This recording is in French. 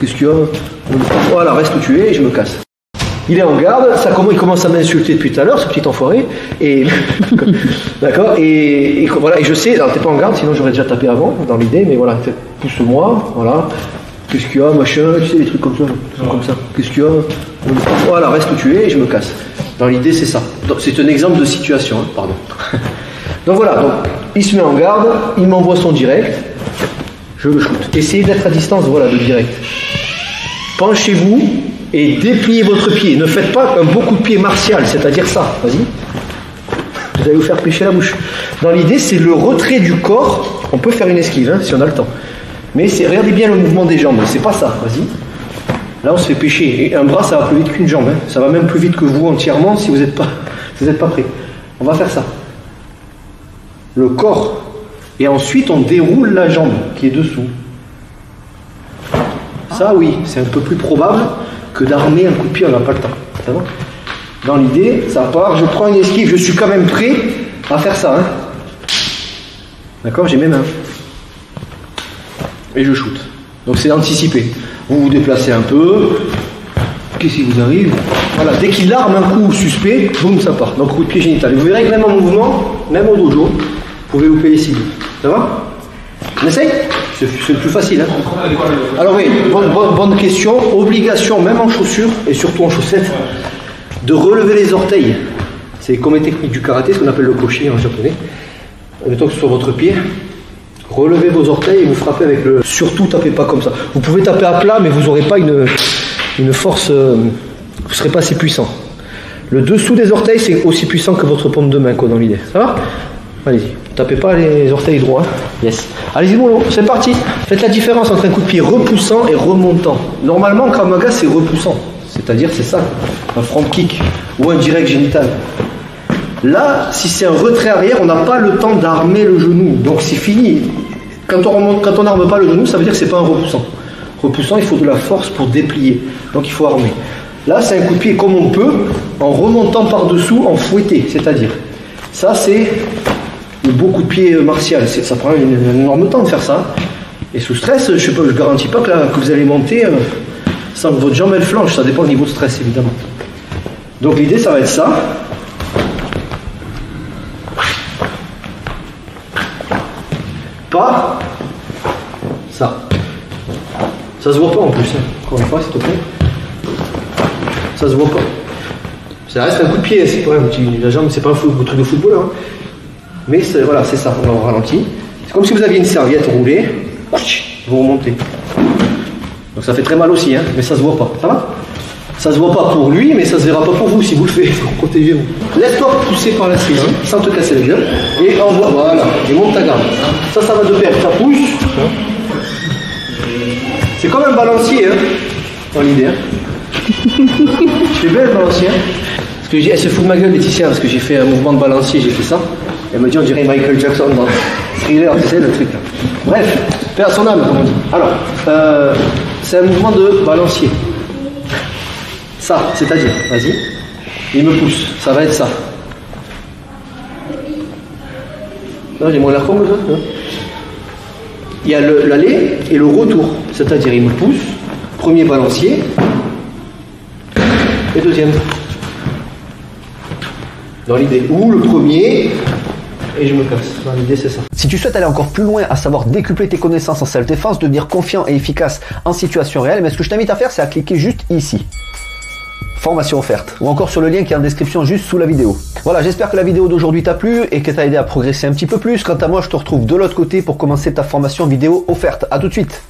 Qu'est-ce qu'il y a? Voilà, reste où tu es et je me casse. Il est en garde, il commence à m'insulter depuis tout à l'heure, ce petit enfoiré. Et d'accord. Et voilà, et je sais, alors t'es pas en garde, sinon j'aurais déjà tapé avant, dans l'idée, mais voilà, pousse-moi, voilà. Qu'est-ce qu'il y a, machin, tu sais, des trucs comme ça. Qu'est-ce qu'il y a? Voilà, reste où tu es et je me casse. Dans l'idée, c'est ça. C'est un exemple de situation, hein, pardon. Donc voilà, donc, il se met en garde, il m'envoie son direct, je le shoot. Essayez d'être à distance, voilà, de direct. Penchez-vous et dépliez votre pied. Ne faites pas un beau coup de pied martial, c'est-à-dire ça. Vas-y. Vous allez vous faire pêcher la bouche. Dans l'idée, c'est le retrait du corps. On peut faire une esquive, hein, si on a le temps. Mais regardez bien le mouvement des jambes. C'est pas ça. Vas-y. Là, on se fait pêcher. Et un bras, ça va plus vite qu'une jambe. Hein. Ça va même plus vite que vous entièrement si vous n'êtes pas prêt. On va faire ça. Le corps. Et ensuite, on déroule la jambe qui est dessous. Ça, oui, c'est un peu plus probable que d'armer un coup de pied, on n'a pas le temps. Ça va ? Dans l'idée, ça part, je prends une esquive, je suis quand même prêt à faire ça. Hein. D'accord ? J'ai mes mains. Et je shoot. Donc c'est anticipé. Vous vous déplacez un peu. Qu'est-ce qui vous arrive ? Voilà, dès qu'il arme un coup suspect, boum, ça part. Donc coup de pied génital. Et vous verrez que même en mouvement, même au dojo, vous pouvez louper les cibles. Ça va ? On essaye ? C'est le plus facile. Hein. Alors oui, bonne question. Obligation, même en chaussures, et surtout en chaussettes, de relever les orteils. C'est comme une technique du karaté, ce qu'on appelle le koshi en japonais. Mettons que ce soit votre pied. Relevez vos orteils et vous frappez avec le... Surtout, tapez pas comme ça. Vous pouvez taper à plat, mais vous n'aurez pas une force... vous ne serez pas assez puissant. Le dessous des orteils, c'est aussi puissant que votre paume de main, quoi, dans l'idée. Ça va ? Allez-y. Tapez pas les orteils droits. Hein. Yes. Allez-y, mollo, c'est parti. Faites la différence entre un coup de pied repoussant et remontant. Normalement, en Krav Maga, c'est repoussant. C'est-à-dire, c'est ça. Un front kick ou un direct génital. Là, si c'est un retrait arrière, on n'a pas le temps d'armer le genou. Donc, c'est fini. Quand on n'arme pas le genou, ça veut dire que c'est pas un repoussant. Repoussant, il faut de la force pour déplier. Donc, il faut armer. Là, c'est un coup de pied comme on peut, en remontant par-dessous, en fouetté. C'est-à-dire, ça, c'est... le beau coup de pied martial, ça prend un énorme temps de faire ça. Et sous stress, je ne garantis pas que vous allez monter sans que votre jambe elle flanche, ça dépend du niveau de stress évidemment. Donc l'idée ça va être ça. Pas ça. Ça se voit pas en plus, hein. Encore une fois s'il te plaît. Ça se voit pas. Ça reste un coup de pied, c'est pas la jambe, c'est pas un truc de footballeur. Hein. Mais voilà, c'est ça, on ralentit. C'est comme si vous aviez une serviette roulée, vous remontez. Donc ça fait très mal aussi, hein, mais ça se voit pas. Ça va ? Ça se voit pas pour lui, mais ça se verra pas pour vous si vous le faites. Protégez-vous. Laisse-toi pousser par la saisie, sans te casser la gueule, et envoie, voilà, et monte ta garde. Ça va de pair, ça pousse. C'est comme un balancier, hein, dans l'idée. Hein. C'est belle le balancier. Parce que elle se fout de ma gueule, Laetitia, parce que j'ai fait un mouvement de balancier, j'ai fait ça. Elle me dit on dirait Michael Jackson dans Thriller, tu sais, le truc là. Bref, paix à son âme, comme on dit. Alors, c'est un mouvement de balancier. Ça, c'est-à-dire, vas-y, il me pousse, ça va être ça. J'ai moins l'air con que ça. Il y a l'aller et le retour, c'est-à-dire il me pousse, premier balancier, et deuxième. Dans l'idée, ou le premier, et je me casse. Dans l'idée, c'est ça. Si tu souhaites aller encore plus loin, à savoir décupler tes connaissances en self-défense, devenir confiant et efficace en situation réelle, mais ce que je t'invite à faire, c'est à cliquer juste ici. Formation offerte. Ou encore sur le lien qui est en description juste sous la vidéo. Voilà, j'espère que la vidéo d'aujourd'hui t'a plu et que t'a aidé à progresser un petit peu plus. Quant à moi, je te retrouve de l'autre côté pour commencer ta formation vidéo offerte. À tout de suite.